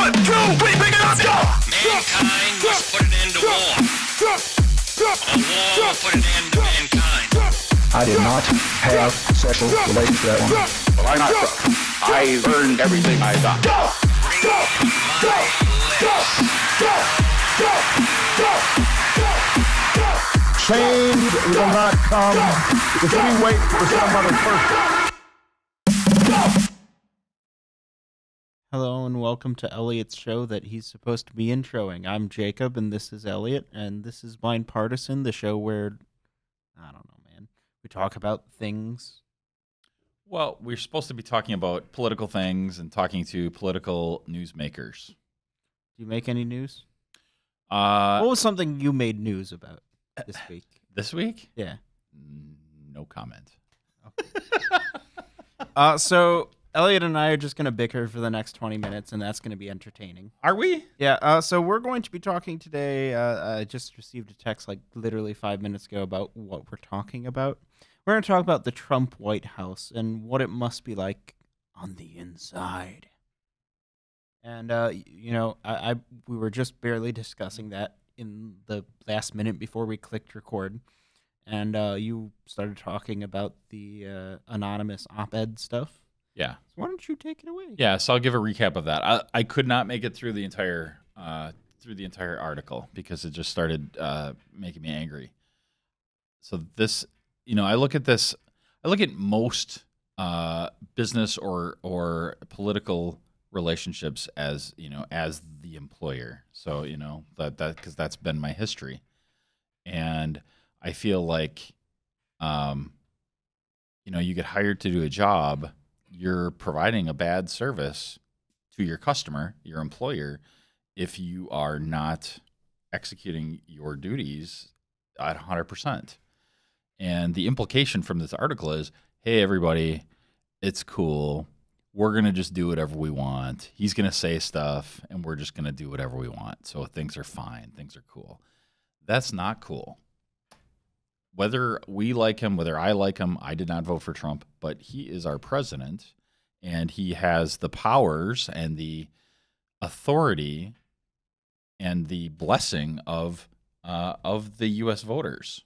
1, 2, we pick it up, go! Mankind must put an end to war. A war will put an end to mankind. I did not have sexual relations with that woman. Well, I'm not drunk. I earned everything I got. Change will not come if we wait for some other person. Hello and welcome to Elliot's show that he's supposed to be introing. I'm Jacob and this is Elliot and this is Blind Partisan, the show where, I don't know, man, we talk about things. Well, we're supposed to be talking about political things and talking to political newsmakers. Do you make any news? What What was something you made news about this week? This week? Yeah. No comment. So Elliot and I are just going to bicker for the next 20 minutes, and that's going to be entertaining. Are we? Yeah, so we're going to be talking today. I just received a text like literally 5 minutes ago about what we're talking about. We're going to talk about the Trump White House and what it must be like on the inside. And, we were just barely discussing that in the last minute before we clicked record. And you started talking about the anonymous op-ed stuff. Yeah. So why don't you take it away? Yeah, so I'll give a recap of that. I could not make it through the entire article because it just started making me angry. So this, I look at this. I look at most business or political relationships as as the employer. So that because that's been my history, and I feel like you get hired to do a job. You're providing a bad service to your customer, your employer, if you are not executing your duties at 100%. And the implication from this article is, hey, everybody, it's cool. We're going to just do whatever we want. He's going to say stuff, and we're just going to do whatever we want. So things are fine. Things are cool. That's not cool. Whether we like him, whether I like him, I did not vote for Trump, but he is our president, and he has the powers and the authority and the blessing of the U.S. voters.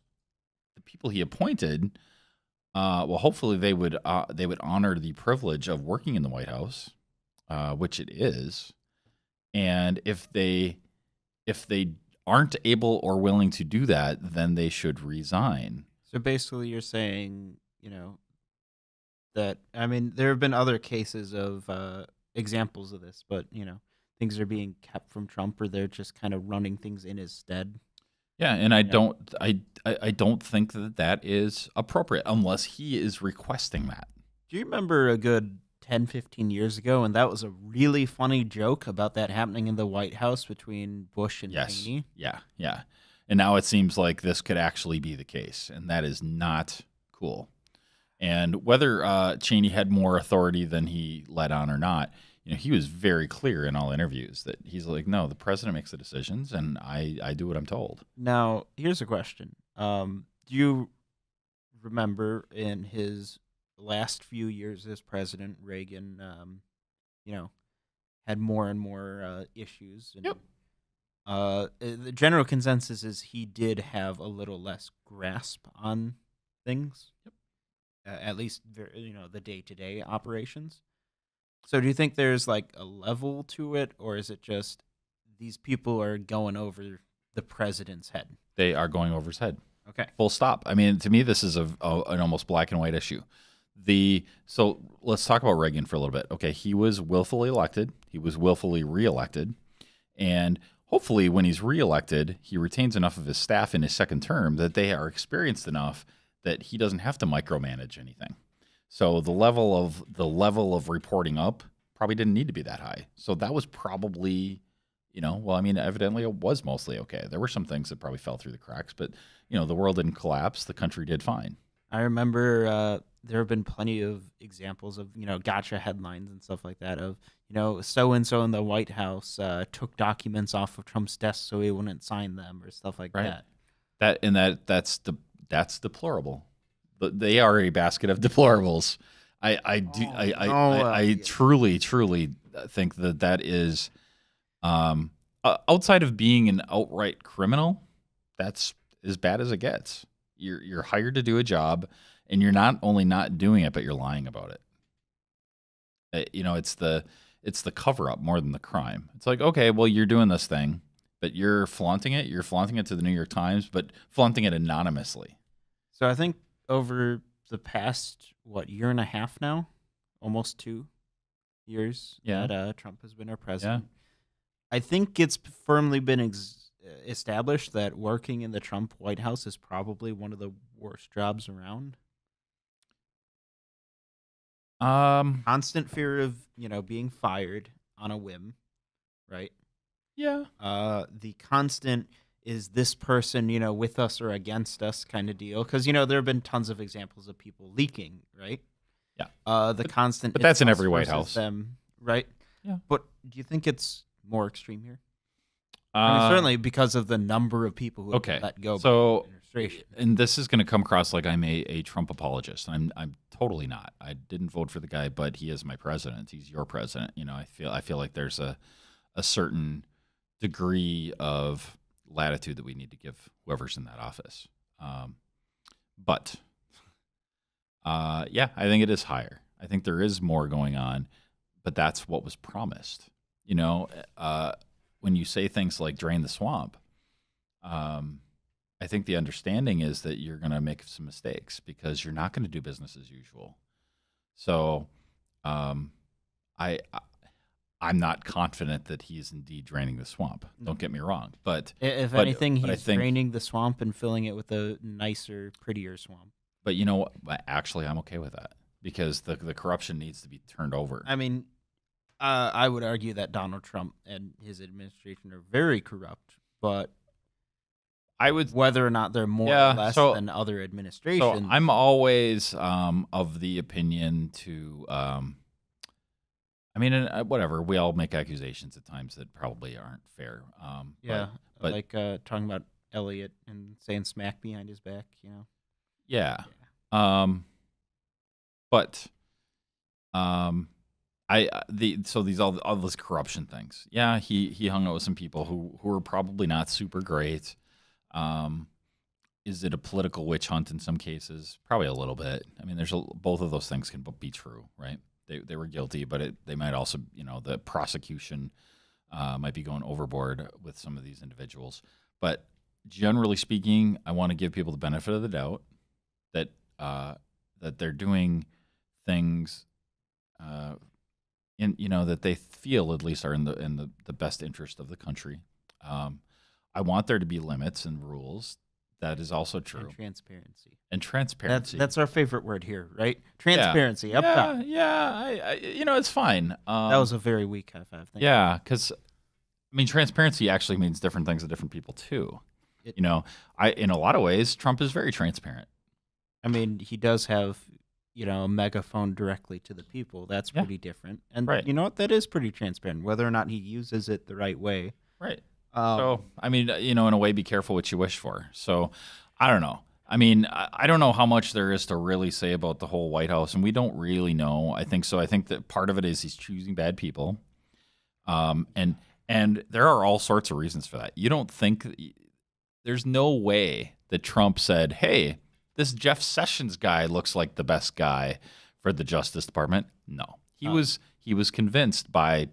The people he appointed, hopefully they would honor the privilege of working in the White House, which it is, and if they aren't able or willing to do that, then they should resign. So basically you're saying, that, there have been other cases of examples of this, but, things are being kept from Trump or they're just kind of running things in his stead. Yeah, and I don't think that is appropriate unless he is requesting that. Do you remember a good 10, 15 years ago, and that was a really funny joke about that happening in the White House between Bush and Cheney? Yeah. And now it seems like this could actually be the case, and that is not cool. And whether Cheney had more authority than he let on or not, he was very clear in all interviews that he's like, no, the president makes the decisions, and I do what I'm told. Now, here's a question. Do you remember in his last few years as president, Reagan, had more and more issues. And, yep. The general consensus is he did have a little less grasp on things. Yep. At least, the day-to-day operations. So do you think there's like a level to it, or is it just these people are going over the president's head? They are going over his head. Okay. Full stop. To me, this is an almost black and white issue. So let's talk about Reagan for a little bit. Okay, he was willfully elected. He was willfully reelected. And hopefully when he's reelected, he retains enough of his staff in his second term that they are experienced enough that he doesn't have to micromanage anything. So the level of reporting up probably didn't need to be that high. So that was probably, evidently it was mostly okay. There were some things that probably fell through the cracks, but, the world didn't collapse. The country did fine. I remember there have been plenty of examples of, gotcha headlines and stuff like that of, so-and-so in the White House took documents off of Trump's desk so he wouldn't sign them or stuff like that. That's deplorable. But they are a basket of deplorables. I truly think that is Outside of being an outright criminal, that's as bad as it gets. You're hired to do a job, and you're not only not doing it, but you're lying about it. It's the cover up more than the crime. It's like, okay, well, you're doing this thing, but you're flaunting it. You're flaunting it to the New York Times, but flaunting it anonymously. So I think over the past year and a half now, almost 2 years that Trump has been our president. Yeah. I think it's firmly been established that working in the Trump White House is probably one of the worst jobs around. Constant fear of, being fired on a whim, right? Yeah. The constant is this person, with us or against us kind of deal. Because, there have been tons of examples of people leaking, right? Yeah. Constant. But that's in us every White versus House. them, right? Yeah. But do you think it's more extreme here? I mean, certainly because of the number of people who have been let go by the administration. And this is going to come across like I'm a Trump apologist. I'm totally not. I didn't vote for the guy, but he is my president. He's your president. I feel like there's a certain degree of latitude that we need to give whoever's in that office. But I think it is higher. I think there is more going on, but that's what was promised. When you say things like drain the swamp, I think the understanding is that you're going to make some mistakes because you're not going to do business as usual. So I'm not confident that he's indeed draining the swamp. Don't get me wrong. But if anything, he's draining the swamp and filling it with a nicer, prettier swamp. But actually, I'm okay with that because the corruption needs to be turned over. I mean, I would argue that Donald Trump and his administration are very corrupt, but whether or not they're more or less than other administrations. So I'm always of the opinion to, whatever. We all make accusations at times that probably aren't fair. But like talking about Elliot and saying smack behind his back, Yeah. All those corruption things. Yeah, he hung out with some people who were probably not super great. Is it a political witch hunt in some cases? Probably a little bit. I mean, both of those things can be true, right? They were guilty, but they might also, the prosecution might be going overboard with some of these individuals. But generally speaking, I want to give people the benefit of the doubt that they're doing things that they feel at least are in the best interest of the country. I want there to be limits and rules. That is also true. And transparency. That's our favorite word here, right? Transparency. Up top. Yeah. It's fine. That was a very weak high five. Yeah, because transparency actually means different things to different people too. In a lot of ways, Trump is very transparent. I mean, he does have, a megaphone directly to the people. That's pretty different. And you know what? That is pretty transparent, whether or not he uses it the right way. Right. So, in a way, be careful what you wish for. So, I don't know. I don't know how much there is to really say about the whole White House, and we don't really know. I think that part of it is he's choosing bad people. And there are all sorts of reasons for that. You don't think there's no way that Trump said, hey, this Jeff Sessions guy looks like the best guy for the Justice Department. No, he was convinced by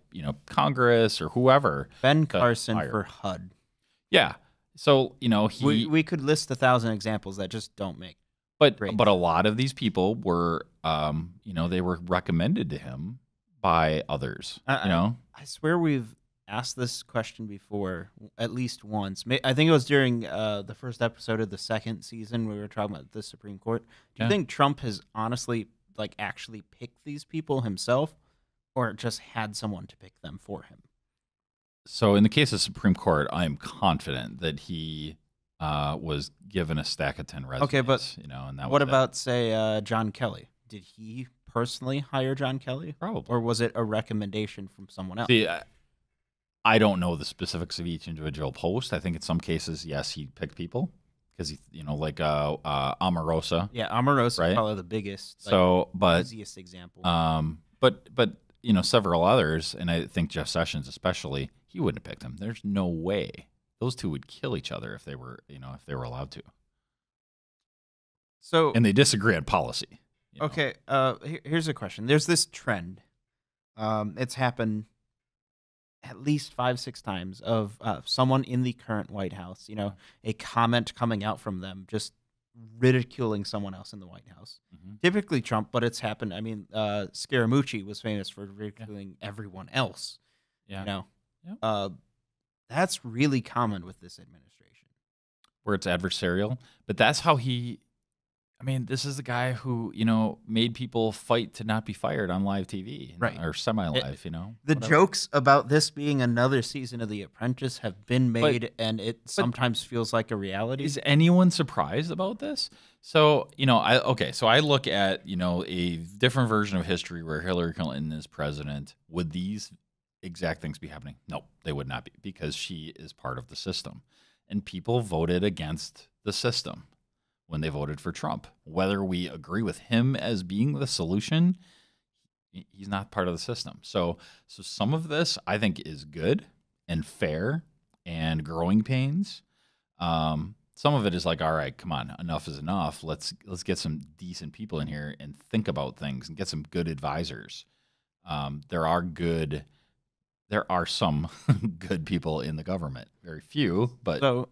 Congress or whoever. Ben Carson for HUD. Yeah, so we could list 1,000 examples that just don't make. But a lot of these people were they were recommended to him by others. I swear we've asked this question before at least once. I think it was during the first episode of the second season we were talking about the Supreme Court. Do you think Trump has honestly actually picked these people himself, or just had someone to pick them for him? So in the case of Supreme Court, I'm confident that he was given a stack of 10 resumes. Okay, but and that what about say John Kelly? Did he personally hire John Kelly? Probably. Or was it a recommendation from someone else? See, I don't know the specifics of each individual post. I think in some cases, yes, he picked people because like Omarosa. Yeah, Omarosa right? is probably the biggest, easiest example. But several others, and I think Jeff Sessions especially, he wouldn't have picked him. There's no way those two would kill each other if they were allowed to. So And they disagree on policy. okay, here's a question. There's this trend. It's happened at least 5-6 times of someone in the current White House, a comment coming out from them just ridiculing someone else in the White House. Mm-hmm. Typically Trump, but it's happened. I mean, Scaramucci was famous for ridiculing everyone else. Yeah. That's really common with this administration. Where it's adversarial. But that's how this is the guy who, made people fight to not be fired on live TV. Right. Or semi-live, The whatever. jokes about this being another season of The Apprentice have been made, and it sometimes feels like a reality. Is anyone surprised about this? So, so I look at, a different version of history where Hillary Clinton is president. Would these exact things be happening? No, they would not be, because she is part of the system. And people voted against the system when they voted for Trump. Whether we agree with him as being the solution, he's not part of the system. So some of this I think is good and fair and growing pains. Some of it is like, all right, come on, enough is enough. Let's get some decent people in here and think about things and get some good advisors. There are some good people in the government. Very few, but So,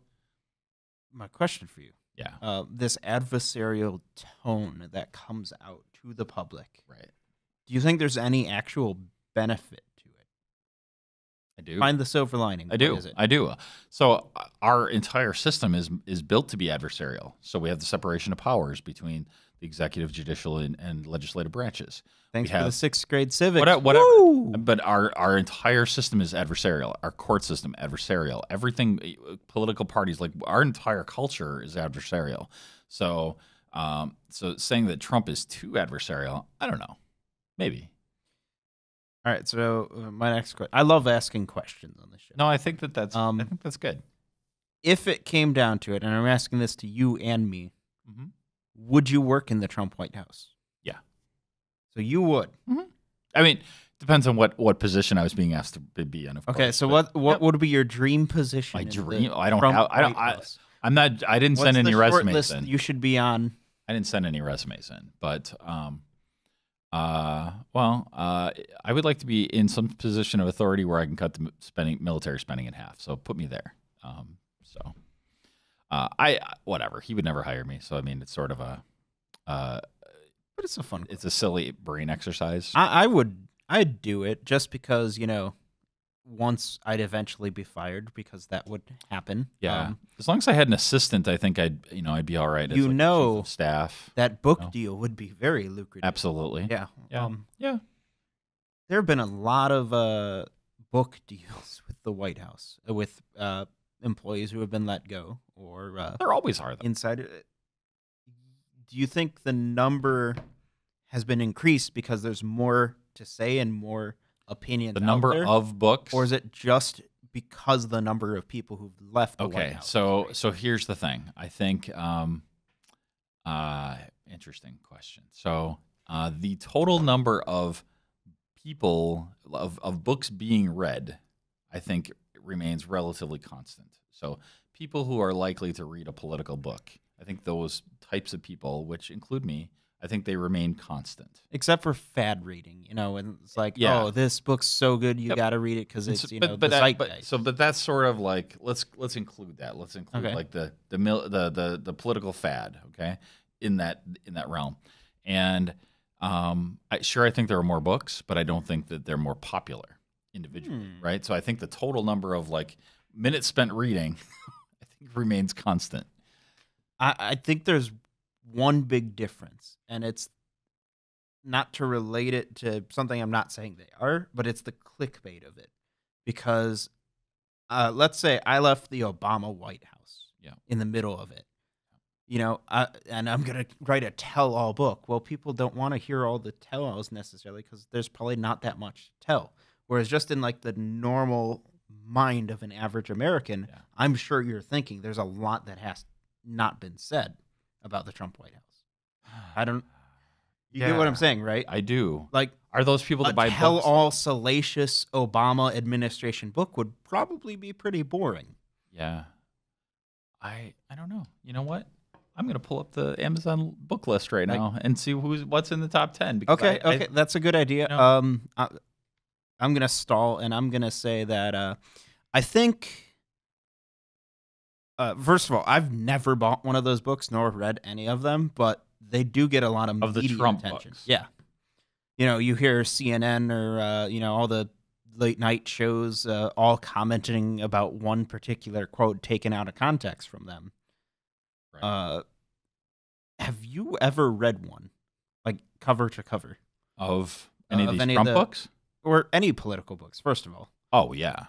my question for you. yeah. This adversarial tone that comes out to the public. Right. Do you think there's any actual benefit to it? I do. Find the silver lining. I do. What is it? I do. So our entire system is built to be adversarial. So we have the separation of powers between the executive, judicial, and legislative branches. Thanks we for the have 6th grade civics. whatever. Woo! But our entire system is adversarial. Our court system adversarial. Everything, political parties, like our entire culture is adversarial. So so saying that Trump is too adversarial, I don't know. Maybe. All right. So my next question. I love asking questions on this show. No, I think that's I think that's good. If it came down to it, and I'm asking this to you and me, Mm-hmm. would you work in the Trump White House? Yeah. So you would. I mean, depends on what position I was being asked to be in. Of Okay. course, So but- what would be your dream position? My in the dream? I don't Trump have. I don't. White House? I'm not. I didn't What's send any the short resumes list in. you should be on? I didn't send any resumes in, but I would like to be in some position of authority where I can cut the military spending in half. So put me there. Whatever. He would never hire me. So I mean, it's sort of a. But it's a fun. It's a silly brain exercise. I'd do it just because once I'd eventually be fired because that would happen. Yeah. As long as I had an assistant, I think I'd be all right. As You like know chief of staff. That book deal would be very lucrative. Absolutely. Yeah. Yeah. Yeah. There have been a lot of book deals with the White House with employees who have been let go or There always are, though. inside. Do you think the number has been increased because there's more to say and more opinions? The number out there? of books, Or is it just because the number of people who've left the White okay? House? So here's the thing. I think interesting question. So the total number of people of books being read, I think, remains relatively constant. So people who are likely to read a political book, I think those types of people, which include me, I think they remain constant. Except for fad reading, and it's like, Yeah. oh, this book's so good, you Yep. got to read it because it's but the that, zeitgeist. but that's sort of like let's include that. Let's include Okay. like the political fad, okay, in that realm. And I think there are more books, but I don't think that they're more popular individually, right? So I think the total number of like minutes spent reading, I think remains constant. I think there's one big difference, and it's not to relate it to something I'm not saying they are, but it's the clickbait of it. Because let's say I left the Obama White House in the middle of it, and I'm going to write a tell-all book. Well, people don't want to hear all the tell-alls necessarily because there's probably not that much to tell. Whereas just in like the normal mind of an average American, I'm sure you're thinking there's a lot that has not been said about the Trump White House. I don't. You get what I'm saying, right? I do. Like, are those people that buy books? tell-all salacious Obama administration book would probably be pretty boring. Yeah. I don't know. You know what? I'm going to pull up the Amazon book list right now and see what's in the top 10. Because Okay, that's a good idea. You know, I'm going to stall, and I'm going to say that I think, first of all, I've never bought one of those books nor read any of them, but they do get a lot of the media Trump attention. books. Yeah. You know, you hear CNN or, all the late night shows all commenting about one particular quote taken out of context from them. Right. Have you ever read one, like cover to cover, of any of these any Trump of books? or any political books? First of all, Oh, yeah.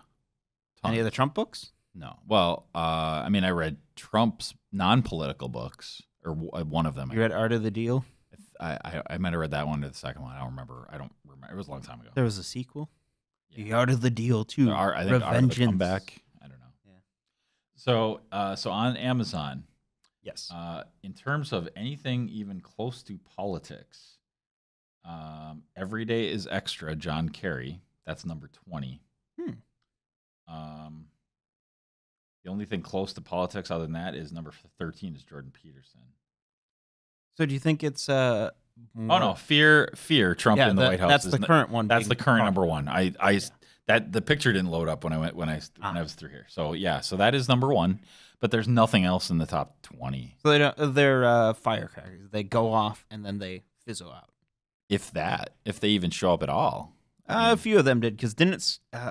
any of the Trump books? No. Well, I mean, I read Trump's non-political books, or one of them. You read Art of the Deal? I might have read that one or the second one. I don't remember. It was a long time ago. There was a sequel. Yeah. The Art of the Deal too. I think Art of the Comeback. I don't know. Yeah. So on Amazon, Yes. in terms of anything even close to politics, Every Day is Extra, John Kerry. That's number 20. The only thing close to politics other than that is number 13 is Jordan Peterson. So do you think it's Oh no, fear Trump in the White House. That's the current one. That's the current number about. one. That the picture didn't load up when I was through here. So yeah, so that is number one, but there's nothing else in the top 20. So they're firecrackers. They go off and then they fizzle out. If they even show up at all. A few of them did, because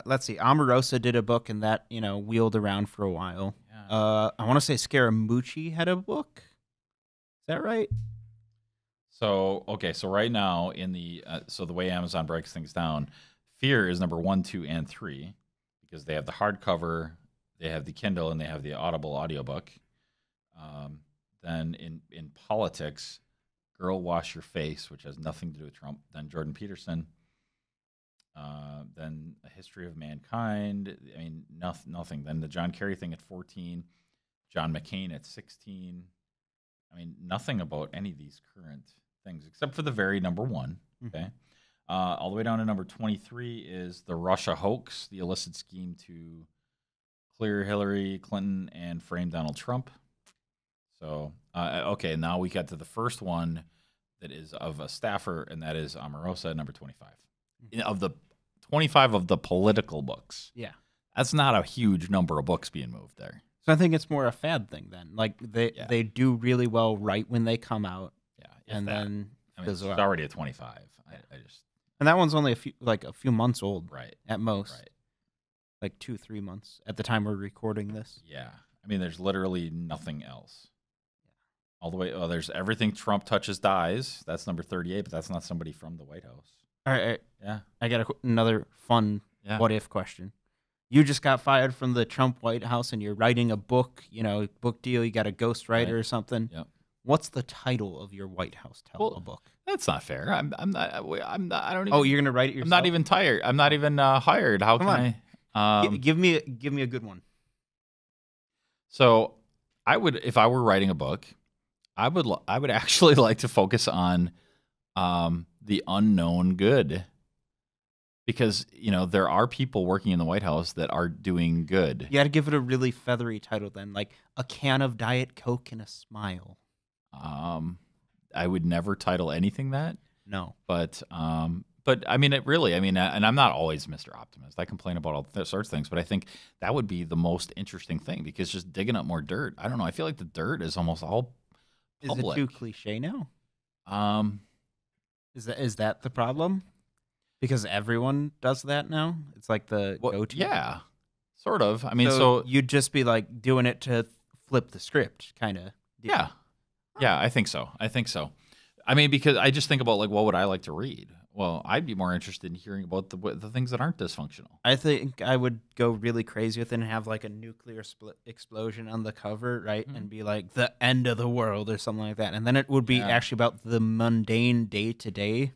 let's see, Omarosa did a book and that wheeled around for a while. Yeah. I want to say Scaramucci had a book. Is that right? So okay, so right now in the so the way Amazon breaks things down, Fear is number 1, 2, and 3 because they have the hardcover, they have the Kindle, and they have the Audible audiobook. Then in politics, Girl Wash Your Face, which has nothing to do with Trump. Then Jordan Peterson. Then A History of Mankind. I mean, nothing. Then the John Kerry thing at 14. John McCain at 16. I mean, nothing about any of these current things except for the very number one. Okay. All the way down to number 23 is the Russia hoax, the illicit scheme to clear Hillary Clinton and frame Donald Trump. So, okay, now we got to the first one that is of a staffer, and that is Omarosa at number 25. Of the 25 of the political books. Yeah. That's not a huge number of books being moved there. So I think it's more a fad thing then. Like they do really well right when they come out. Yeah. And then it's already at 25. Yeah. I just and that one's only a few months old. Right. At most. Right. Like 2-3 months at the time we're recording this. Yeah. I mean, there's literally nothing else. All the way. Oh, there's Everything Trump Touches Dies. That's number 38, but that's not somebody from the White House. All right. Yeah. I got another fun what if question. You just got fired from the Trump White House and you're writing a book, book deal. You got a ghostwriter or something. Yep. What's the title of your White House book? That's not fair. I'm not. I don't even. Oh, you're gonna write it yourself? I'm not even tired. I'm not even hired. How Come can on. I? Give me a good one. So I would, if I were writing a book, I would actually like to focus on the unknown good. Because, there are people working in the White House that are doing good. You got to give it a really feathery title then, like A Can of Diet Coke and a Smile. I would never title anything that. No. But I mean, and I'm not always Mr. Optimist. I complain about all sorts of things, but I think that would be the most interesting thing because just digging up more dirt. I don't know. I feel like the dirt is almost all public. Is it too cliche now? Is that the problem? Because everyone does that now? It's like the go-to? Yeah, sort of. I mean, so you'd just be like doing it to flip the script, kind of. Yeah. Yeah, I think so. I mean, because I just think about, like, what would I like to read? Well, I'd be more interested in hearing about the things that aren't dysfunctional. I think I would go really crazy with it and have, like, a nuclear explosion on the cover, right? And be like, the end of the world or something like that. And then it would be actually about the mundane day-to-day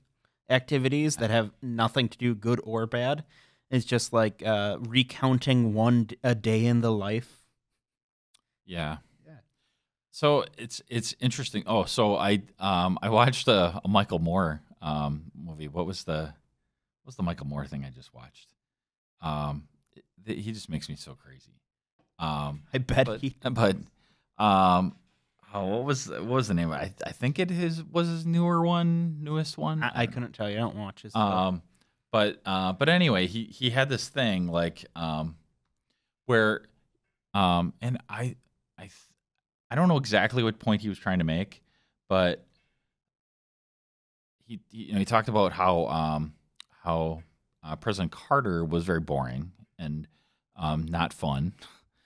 activities that have nothing to do good or bad. It's just like recounting a day in the life. Yeah. So it's interesting. Oh, so I watched a Michael Moore movie. What's the Michael Moore thing I just watched? He just makes me so crazy. I bet what was the name? I think was his newest one. I couldn't tell you. I don't watch his stuff. But anyway, he had this thing like where and I don't know exactly what point he was trying to make, but he talked about how President Carter was very boring and not fun.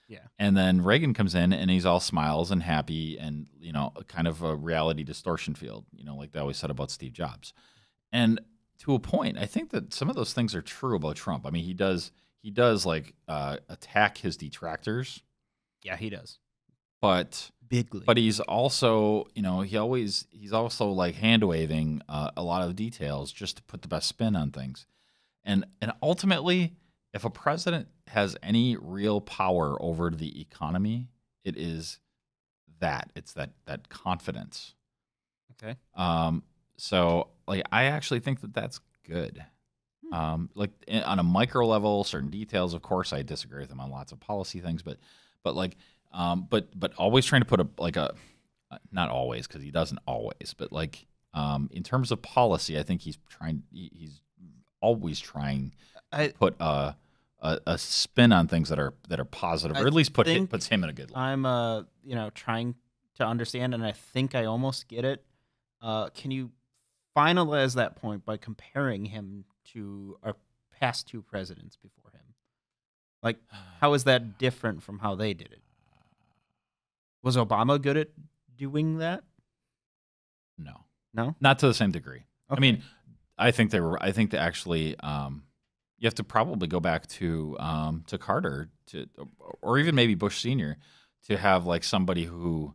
Yeah. And then Reagan comes in and he's all smiles and happy and, kind of a reality distortion field, like they always said about Steve Jobs. And to a point, I think that some of those things are true about Trump. I mean, he does like attack his detractors. Yeah, he does. But bigly. But he's also, he's also like hand waving a lot of details just to put the best spin on things. And ultimately, if a president has any real power over the economy, it is that. It's that confidence. Okay. So like I actually think that that's good. Like on a micro level, certain details, of course, I disagree with him on lots of policy things, but always trying to put not always because he doesn't always, but like in terms of policy, I think he's always trying to put a spin on things that are positive, or at least puts him in a good light. I'm trying to understand, and I think I almost get it. Can you finalize that point by comparing him to our past two presidents before him? Like, how is that different from how they did it? Was Obama good at doing that? No, not to the same degree. Okay. I mean, I think they actually. You have to probably go back to Carter or even maybe Bush Sr. to have like somebody who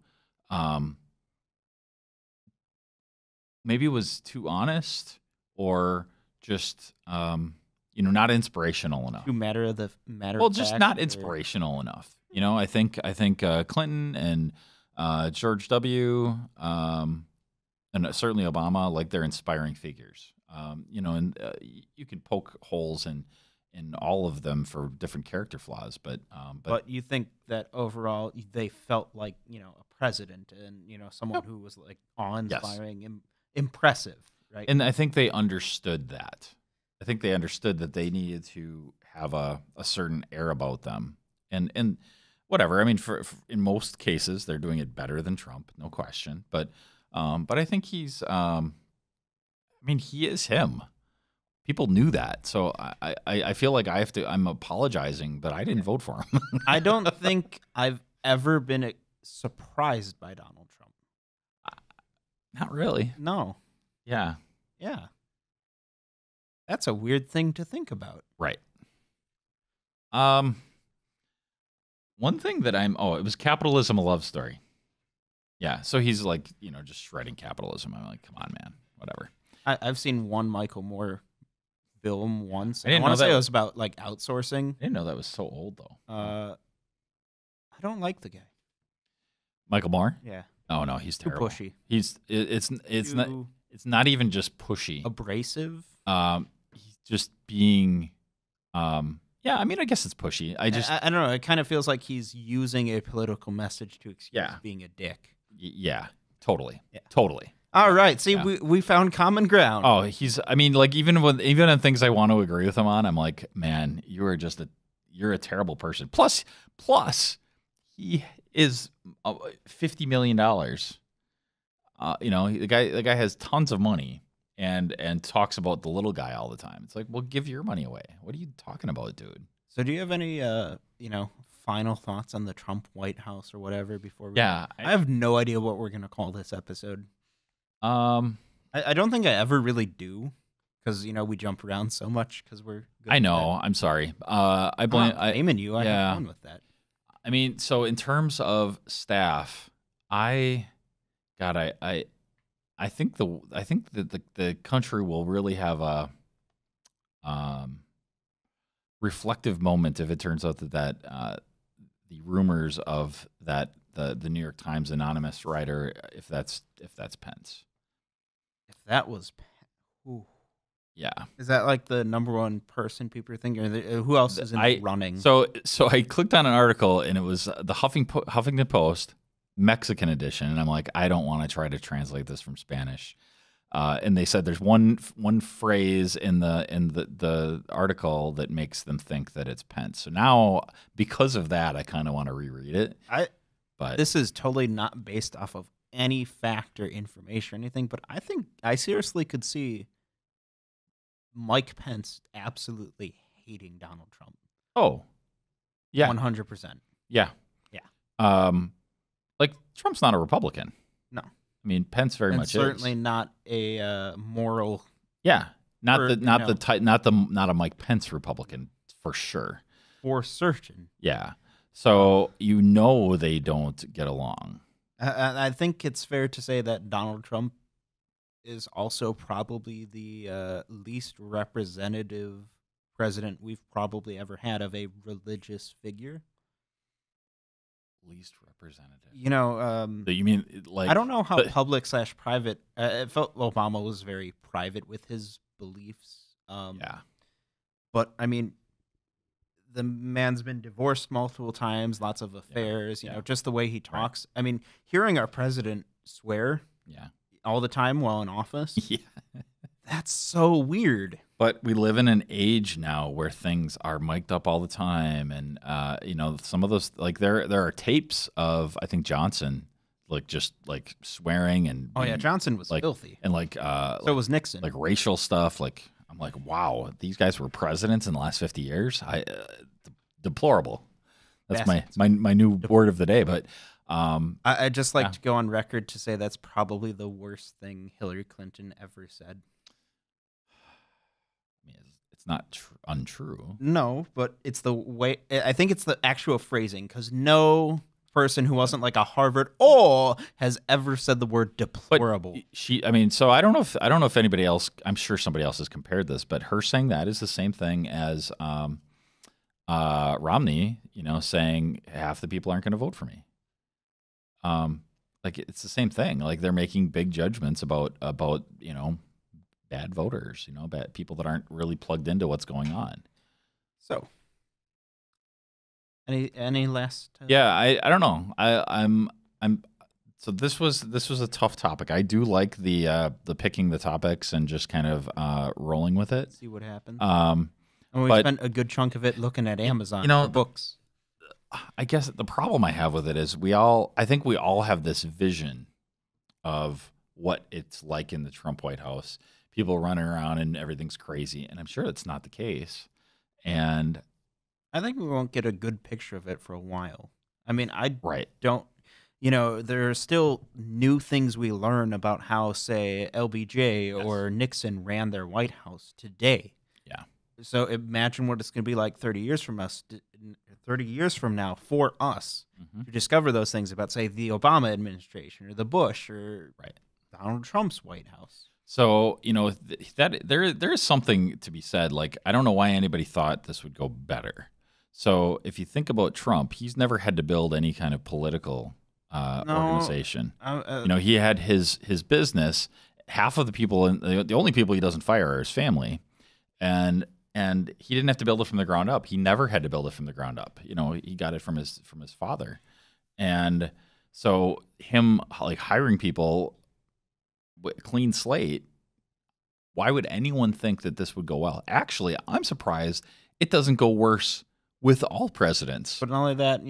maybe was too honest or just not inspirational enough. Too matter of Well, just fact, not inspirational enough. I think Clinton and George W. And certainly Obama, like they're inspiring figures. And you can poke holes in all of them for different character flaws, but you think that overall they felt like a president and someone who was like awe-inspiring, impressive, right? And I think they understood that. I think they understood that they needed to have a certain air about them, and whatever. I mean, for in most cases, they're doing it better than Trump, no question. But I think he's. He is him. People knew that, so I feel like I'm apologizing, but I didn't vote for him. I don't think I've ever been surprised by Donald Trump. Not really. No. Yeah. That's a weird thing to think about. Right. One thing that it was Capitalism, a Love Story. Yeah, so he's like, just shredding capitalism. I'm like, come on, man, whatever. I've seen one Michael Moore film once. I want to say it was about like outsourcing. I didn't know that was so old though. I don't like the guy. Michael Moore? Yeah. Oh no, he's too terrible. pushy. It's not even just pushy. Abrasive. He's just being yeah, I mean, I guess it's pushy. I don't know. It kind of feels like he's using a political message to excuse being a dick. Yeah, totally. Yeah. Totally. All right. See, we found common ground. Oh, even on things I want to agree with him on, I'm like, man, you're a terrible person. Plus, he is $50 million. The guy has tons of money and talks about the little guy all the time. It's like, well, give your money away. What are you talking about, dude? So, do you have any final thoughts on the Trump White House or whatever before we? Yeah, I have no idea what we're gonna call this episode. I don't think I ever really do, because we jump around so much because we're good I know. I'm sorry. I blame. I'm not blaming you. I have fun with that. I mean, so in terms of staff, I think that the country will really have a reflective moment if it turns out that the rumors of that the New York Times anonymous writer if that's Pence. If that was, ooh. Yeah. Is that like the number one person people are thinking? Or who else is in the running? So I clicked on an article and it was the Huffington Post Mexican edition, and I'm like, I don't want to try to translate this from Spanish. And they said there's one phrase in the article that makes them think that it's Pence. So now, because of that, I kind of want to reread it. But this is totally not based off of any fact or information or anything. But I think I seriously could see Mike Pence absolutely hating Donald Trump. Oh, yeah, 100%. Yeah. Like Trump's not a Republican. No. I mean, Pence very much certainly is. not a moral. Yeah, not a Mike Pence Republican for sure. For certain. Yeah. So they don't get along. I think it's fair to say that Donald Trump is also probably the least representative president we've probably ever had of a religious figure. Least representative. You mean like I don't know how public/private. It felt Obama was very private with his beliefs. Yeah, but I mean, the man's been divorced multiple times, lots of affairs. You know, just the way he talks. Right. I mean, hearing our president swear, all the time while in office, that's so weird. But we live in an age now where things are mic'd up all the time, and some of those, like there are tapes of I think Johnson, just swearing and Johnson was filthy, and so was Nixon, like racial stuff. Like I'm like, wow, these guys were presidents in the last 50 years. Deplorable. That's my new word of the day. But I just like to go on record to say that's probably the worst thing Hillary Clinton ever said. It's not untrue. No, but it's the way. I think it's the actual phrasing, because no person who wasn't like a Harvard has ever said the word deplorable. But so I don't know if anybody else. I'm sure somebody else has compared this, but her saying that is the same thing as Romney, saying half the people aren't going to vote for me. It's the same thing. Like they're making big judgments about bad voters, bad people that aren't really plugged into what's going on. So, any last? Yeah, I don't know. I'm. So this was a tough topic. I do like the picking the topics and just kind of rolling with it. See what happens. And we spent a good chunk of it looking at Amazon for books. I guess the problem I have with it is I think we all have this vision of what it's like in the Trump White House. People running around and everything's crazy, and I'm sure that's not the case. And I think we won't get a good picture of it for a while. I mean, don't. There are still new things we learn about how, say, LBJ or Nixon ran their White House today. Yeah. So imagine what it's going to be like 30 years from now for us to discover those things about, say, the Obama administration or the Bush or Donald Trump's White House. So, that there is something to be said. Like, I don't know why anybody thought this would go better. So if you think about Trump, he's never had to build any kind of political organization. He had his business. Half of the people, the only people he doesn't fire are his family. And he didn't have to build it from the ground up. He never had to build it from the ground up. He got it from his father. And so him hiring people, clean slate, why would anyone think that this would go well? Actually, I'm surprised it doesn't go worse with all presidents. But not only that,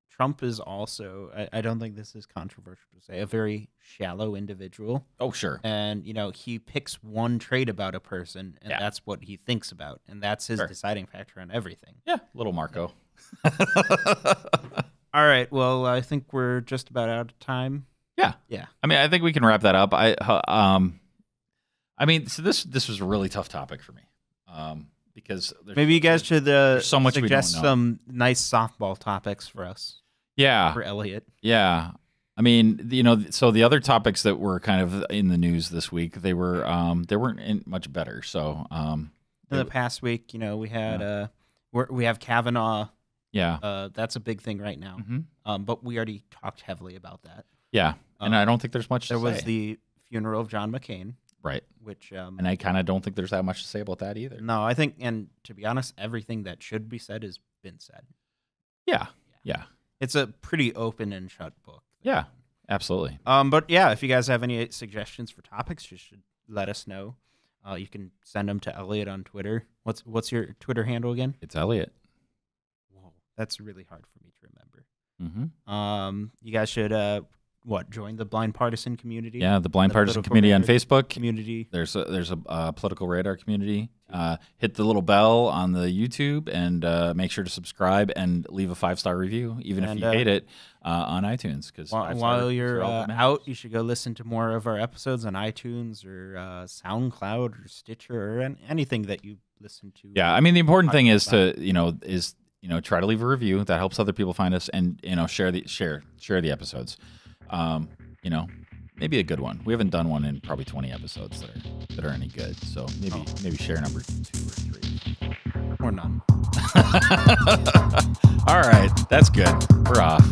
Trump is also, I don't think this is controversial to say, a very shallow individual. Oh, sure. And, he picks one trait about a person, and that's what he thinks about. And that's his deciding factor on everything. Yeah, little Marco. All right, well, I think we're just about out of time. Yeah. I think we can wrap that up. So this was a really tough topic for me. Because maybe you guys should so much suggest some nice softball topics for us. Yeah. For Elliot. Yeah. So the other topics that were kind of in the news this week, they weren't much better. So in the past week, we had we have Kavanaugh Yeah. That's a big thing right now. But we already talked heavily about that. Yeah. And I don't think there's much There to was say. the funeral of John McCain. Right. Which And I kind of don't think there's that much to say about that either. no, I think, and to be honest, everything that should be said has been said. Yeah. Yeah. It's a pretty open and shut book. Yeah. Absolutely. But yeah, if you guys have any suggestions for topics, you should let us know. You can send them to Elliot on Twitter. What's your Twitter handle again? It's Elliot. Whoa, that's really hard for me to remember. Mm-hmm. You guys should join the Blind Partisan community? Yeah, the Blind Partisan Political community on Radar Facebook. Community. There's a political radar community. Hit the little bell on the YouTube and make sure to subscribe and leave a 5-star review, even if you hate it, on iTunes. Because while you're out, you should go listen to more of our episodes on iTunes or SoundCloud or Stitcher or anything that you listen to. Yeah, I mean the important thing is to try to leave a review that helps other people find us, and share the episodes. Maybe a good one. We haven't done one in probably 20 episodes that are any good. So maybe share number 2 or 3 or none. All right, that's good. We're off.